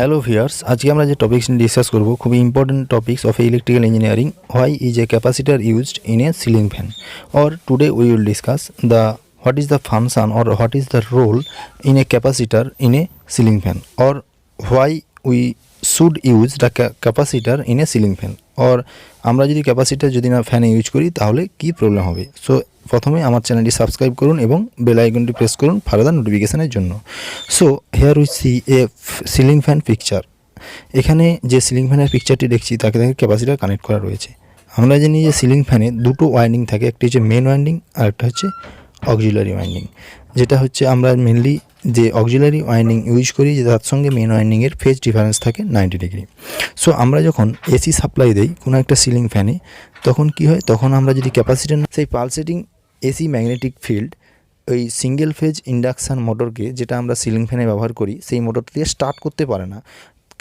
Hello viewers, আজকে আমরা যে টপিকস নিয়ে ডিসকাস করব খুবই important topics of electrical engineering, why is a capacitor used in a ceiling fan, or today we will discuss the what is the function or what is the role in a capacitor in a ceiling fan, or why we should use the capacitor in a ceiling fan, or আমরা যদি capacitor যদি না ফ্যানে use করি তাহলে কি problem হবে। So প্রথমে আমার চ্যানেলটি সাবস্ক্রাইব করুন এবং বেল আইকনটি প্রেস করুন ফার্দার নোটিফিকেশনের জন্য। So here we see A ceiling fan picture. এখানে যে সিলিং ফ্যানের পিকচারটি দেখছি তাকে ক্যাপাসিটর কানেক্ট করা রয়েছে। আমরা জানি যে সিলিং ফ্যানে দুটো ওয়াইন্ডিং থাকে, একটি হচ্ছে মেন ওয়াইন্ডিং আর একটা হচ্ছে অক্সিলারি ওয়াইন্ডিং। যেটা হচ্ছে আমরা মেনলি যে অক্সিলারি ওয়াইন্ডিং ইউজ করি, যে তার সঙ্গে মেন ওয়াইন্ডিংয়ের ফেজ ডিফারেন্স থাকে 90 ডিগ্রি। সো আমরা যখন এসি সাপ্লাই দেই কোনো একটা সিলিং ফ্যানে, তখন কি হয়, তখন আমরা যদি ক্যাপাসিটর সেই পালসেটিং এসি ম্যাগনেটিক ফিল্ড ওই সিঙ্গেল ফেজ ইন্ডাকশান মোটরকে, যেটা আমরা সিলিং ফ্যানে ব্যবহার করি, সেই মোটরটি দিয়ে স্টার্ট করতে পারে না।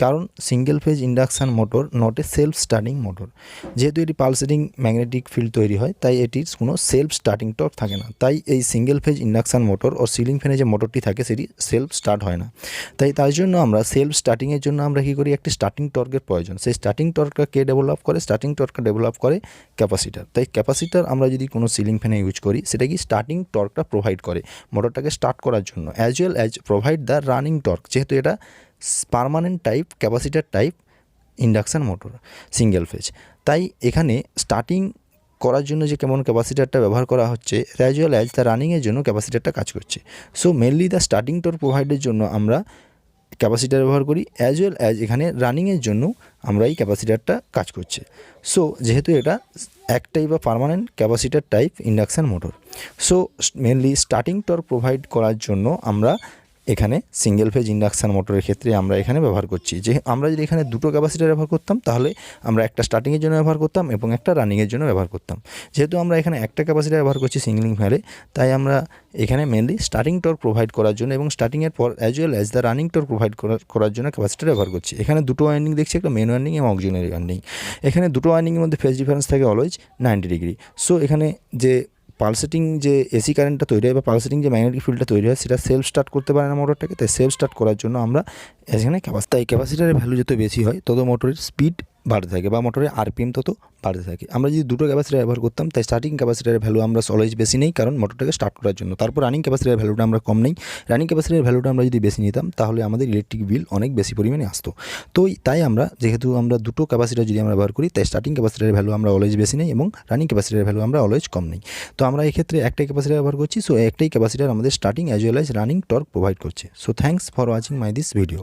কারণ single phase induction motor not a self starting motor. যেহেতু এটি পালসেটিং ম্যাগনেটিক ফিল্ড তৈরি হয়, তাই এটির কোনো সেলফ স্টার্টিং টর্ক থাকে না। তাই এই সিঙ্গেল ফেজ ইন্ডাকশান মোটর ও সিলিং ফ্যানে যে মোটরটি থাকে সেটি সেলফ স্টার্ট হয় না। তাই জন্য আমরা সেলফ স্টার্টিংয়ের জন্য আমরা কী করি, একটি স্টার্টিং টর্কের প্রয়োজন। সেই স্টার্টিং টর্কটা কে ডেভেলপ করে? স্টার্টিং টর্কটা ডেভেলপ করে ক্যাপাসিটার। তাই ক্যাপাসিটার আমরা যদি কোনো সিলিং ফ্যানে ইউজ করি, সেটা কি স্টার্টিং টর্কটা প্রোভাইড করে মোটরটাকে স্টার্ট করার জন্য, as well as provide the running torque. যেহেতু এটা permanent type capacitor type induction motor single phase, তাই এখানে স্টার্টিং করার জন্য যে কেমন ক্যাপাসিটারটা ব্যবহার করা হচ্ছে, অ্যাজ ওয়েল অ্যাজ দ্য রানিংয়ের জন্য ক্যাপাসিটারটা কাজ করছে। So mainly the starting torque প্রোভাইডের জন্য আমরা ক্যাপাসিটার ব্যবহার করি, অ্যাজ ওয়েল অ্যাজ এখানে রানিংয়ের জন্য আমরা এই ক্যাপাসিটারটা কাজ করছে। সো যেহেতু এটা একটাই বা permanent capacitor type induction motor, so mainly starting torque provide করার জন্য আমরা এখানে সিঙ্গেল ফেজ ইন্ডাকশান মোটরের ক্ষেত্রে আমরা এখানে ব্যবহার করছি। যে আমরা যদি এখানে দুটো ক্যাপাসিটার ব্যবহার করতাম, তাহলে আমরা একটা স্টার্টিংয়ের জন্য ব্যবহার করতাম এবং একটা রানিংয়ের জন্য ব্যবহার করতাম। যেহেতু আমরা এখানে একটা ক্যাপাসিটার ব্যবহার করছি সিঙ্গলিং ফ্যানে, তাই আমরা এখানে মেনলি স্টার্টিং টর্ক প্রোভাইড করার জন্য এবং স্টার্টিংয়ের পর as well as the running torque provide করার জন্য ক্যাপাসিটার ব্যবহার করছি। এখানে দুটো ওয়াইন্ডিং দেখছি, একটা মেন ওয়াইন্ডিং এবং অক্সিলারি ওয়াইন্ডিং। এখানে দুটো ওয়াইন্ডিংয়ের মধ্যে ফেজ ডিফারেন্স থাকে অলওয়েজ 90 ডিগ্রি। সো এখানে যে পালসেটিং যে এসি কারেন্টটা তৈরি হয় বা পালসেটিং যে ম্যাগনেটিক ফিল্ডটা তৈরি হয়, সেটা সেলফ স্টার্ট করতে পারে না মোটরটাকে। তাই সেলফ স্টার্ট করার জন্য আমরা এখানে ক্যাপাসিটারের ভ্যালু যত বেশি হয়, তত মোটরের স্পিড বাড়তে থাকে বা মোটরের আরপিএম তত বাড়তে থাকে। আমরা যদি দুটো ক্যাপাসিটার ব্যবহার করতাম, তাই স্টার্টিং ক্যাপাসিটারের ভ্যালু আমরা অলওয়েজ বেশি নেই, কারণ মোটরটাকে স্টার্ট করার জন্য। তারপর রানিং ক্যাপাসিটারের ভ্যালুটা আমরা কম নেই। রানিং ক্যাপাসিটারের ভ্যালুটা আমরা যদি বেশি নিতাম, তাহলে আমাদের ইলেকট্রিক বিল অনেক বেশি পরিমাণে আসতো। তো তাই আমরা যেহেতু আমরা দুটো ক্যাপাসিটার যদি আমরা ব্যবহার করি, তাই স্টার্টিং ক্যাপাসিটারের ভ্যালু আমরা অলওয়েজ বেশি নেই এবং রানিং ক্যাপাসিটারের ভ্যালু আমরা অলওয়েজ কম নেই। তো আমরা এক্ষেত্রে একটাই ক্যাপাসিটার ব্যবহার করছি। সো একটাই ক্যাপাসিটার আমাদের starting as well as running torque provide করছে। So thanks for watching my this video.